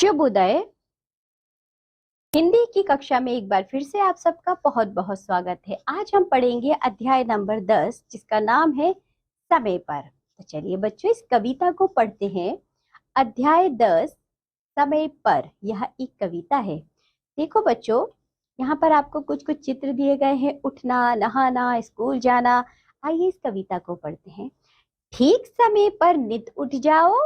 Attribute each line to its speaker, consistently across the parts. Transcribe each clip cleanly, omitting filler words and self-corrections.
Speaker 1: शुभ उदय। हिंदी की कक्षा में एक बार फिर से आप सबका बहुत बहुत स्वागत है। आज हम पढ़ेंगे अध्याय नंबर 10 जिसका नाम है समय पर। तो चलिए बच्चों इस कविता को पढ़ते हैं। अध्याय 10 समय पर, यह एक कविता है। देखो बच्चों, यहाँ पर आपको कुछ कुछ चित्र दिए गए हैं। उठना, नहाना, स्कूल जाना। आइए इस कविता को पढ़ते हैं। ठीक समय पर नित उठ जाओ,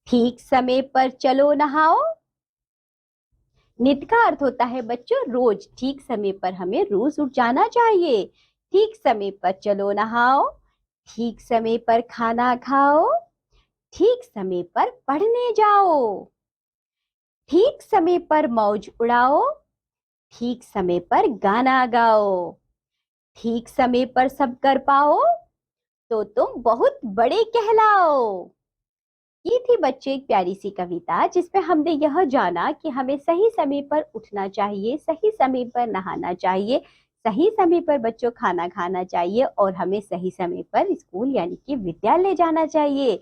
Speaker 1: ठीक समय पर चलो नहाओ। नित का अर्थ होता है बच्चों रोज। ठीक समय पर हमें रोज उठ जाना चाहिए। ठीक समय पर चलो नहाओ, ठीक समय पर खाना खाओ, ठीक समय पर पढ़ने जाओ, ठीक समय पर मौज उड़ाओ, ठीक समय पर गाना गाओ, ठीक समय पर सब कर पाओ तो तुम बहुत बड़े कहलाओ। ये थी बच्चे एक प्यारी सी कविता जिसमें हमने यह जाना कि हमें सही समय पर उठना चाहिए, सही समय पर नहाना चाहिए, सही समय पर बच्चों खाना खाना चाहिए और हमें सही समय पर स्कूल यानी कि विद्यालय जाना चाहिए।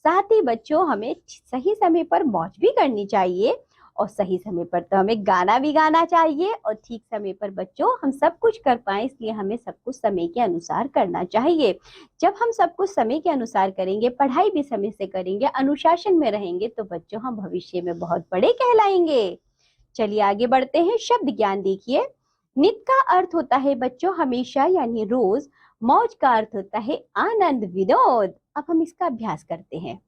Speaker 1: साथ ही बच्चों हमें सही समय पर मौज भी करनी चाहिए और सही समय पर तो हमें गाना भी गाना चाहिए और ठीक समय पर बच्चों हम सब कुछ कर पाए, इसलिए हमें सब कुछ समय के अनुसार करना चाहिए। जब हम सब कुछ समय के अनुसार करेंगे, पढ़ाई भी समय से करेंगे, अनुशासन में रहेंगे तो बच्चों हम भविष्य में बहुत बड़े कहलाएंगे। चलिए आगे बढ़ते हैं। शब्द ज्ञान देखिए। नित का अर्थ होता है बच्चों हमेशा यानी रोज। मौज का अर्थ होता है आनंद, विनोद। अब हम इसका अभ्यास करते हैं।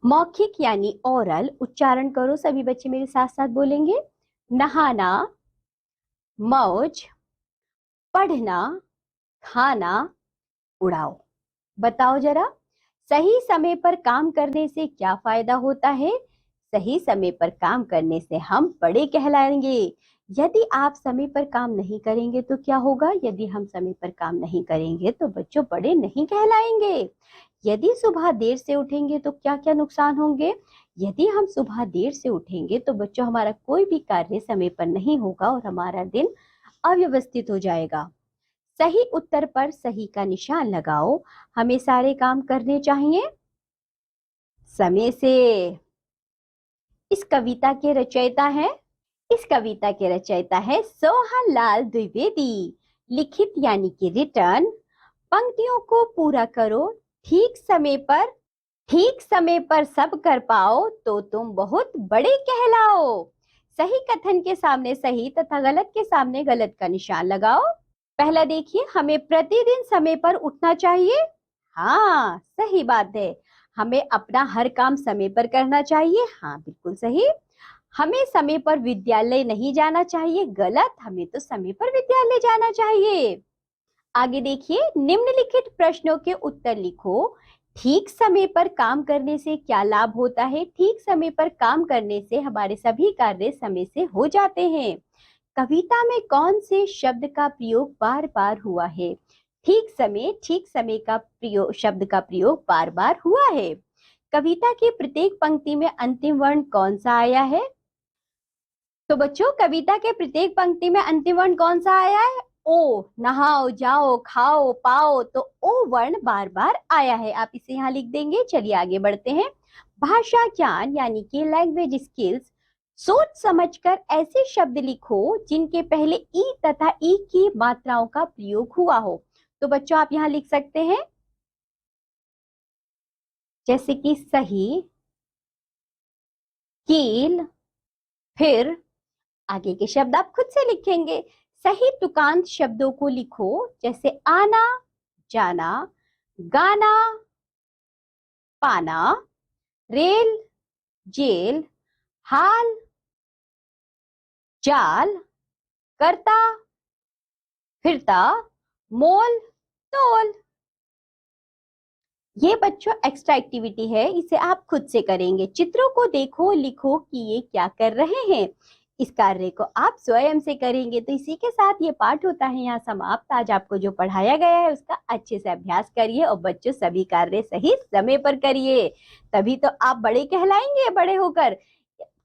Speaker 1: मौखिक यानी ओरल, उच्चारण करो सभी बच्चे मेरे साथ साथ बोलेंगे। नहाना, मौज, पढ़ना, खाना, उड़ाओ। बताओ जरा, सही समय पर काम करने से क्या फायदा होता है? सही समय पर काम करने से हम बड़े कहलाएंगे। यदि आप समय पर काम नहीं करेंगे तो क्या होगा? यदि हम समय पर काम नहीं करेंगे तो बच्चों बड़े नहीं कहलाएंगे। यदि सुबह देर से उठेंगे तो क्या क्या नुकसान होंगे? यदि हम सुबह देर से उठेंगे तो बच्चों हमारा कोई भी कार्य समय पर नहीं होगा और हमारा दिन अव्यवस्थित हो जाएगा। सही उत्तर पर सही का निशान लगाओ। हमें सारे काम करने चाहिए समय से। इस कविता के रचयिता है सोहन लाल द्विवेदी। लिखित यानी कि रिटर्न। पंक्तियों को पूरा करो। ठीक समय पर सब कर पाओ तो तुम बहुत बड़े कहलाओ। सही कथन के सामने सही तथा गलत के सामने गलत का निशान लगाओ। पहला देखिए, हमें प्रतिदिन समय पर उठना चाहिए। हाँ सही बात है। हमें अपना हर काम समय पर करना चाहिए। हाँ बिल्कुल सही। हमें समय पर विद्यालय नहीं जाना चाहिए। गलत, हमें तो समय पर विद्यालय जाना चाहिए। आगे देखिए, निम्नलिखित प्रश्नों के उत्तर लिखो। ठीक समय पर काम करने से क्या लाभ होता है? ठीक समय पर काम करने से हमारे सभी कार्य समय से हो जाते हैं। कविता में कौन से शब्द का प्रयोग बार बार हुआ है? ठीक समय का प्रयोग, शब्द का प्रयोग बार बार हुआ है। कविता की प्रत्येक पंक्ति में अंतिम वर्ण कौन सा आया है? तो बच्चों कविता के प्रत्येक पंक्ति में अंतिम वर्ण कौन सा आया है? ओ। नहाओ, जाओ, खाओ, पाओ, तो ओ वर्ण बार बार आया है। आप इसे यहाँ लिख देंगे। चलिए आगे बढ़ते हैं। भाषा ज्ञान यानी कि लैंग्वेज स्किल्स। सोच समझकर ऐसे शब्द लिखो जिनके पहले ई तथा ई की मात्राओं का प्रयोग हुआ हो। तो बच्चों आप यहाँ लिख सकते हैं जैसे कि सही, कील, फिर आगे के शब्द आप खुद से लिखेंगे। सही तुकांत शब्दों को लिखो जैसे आना, जाना, गाना, पाना, रेल, जेल, हाल, चाल, करता, फिरता, मोल, तोल। ये बच्चों एक्स्ट्रा एक्टिविटी है, इसे आप खुद से करेंगे। चित्रों को देखो, लिखो कि ये क्या कर रहे हैं। इस कार्य को आप स्वयं से करेंगे। तो इसी के साथ ये पाठ होता है यहाँ समाप्त। आज आपको जो पढ़ाया गया है उसका अच्छे से अभ्यास करिए और बच्चों सभी कार्य सही समय पर करिए, तभी तो आप बड़े कहलाएंगे बड़े होकर।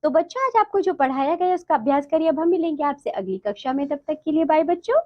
Speaker 1: तो बच्चों आज आपको जो पढ़ाया गया है उसका अभ्यास करिए। अब हम मिलेंगे आपसे अगली कक्षा में, तब तक के लिए बाय बच्चों।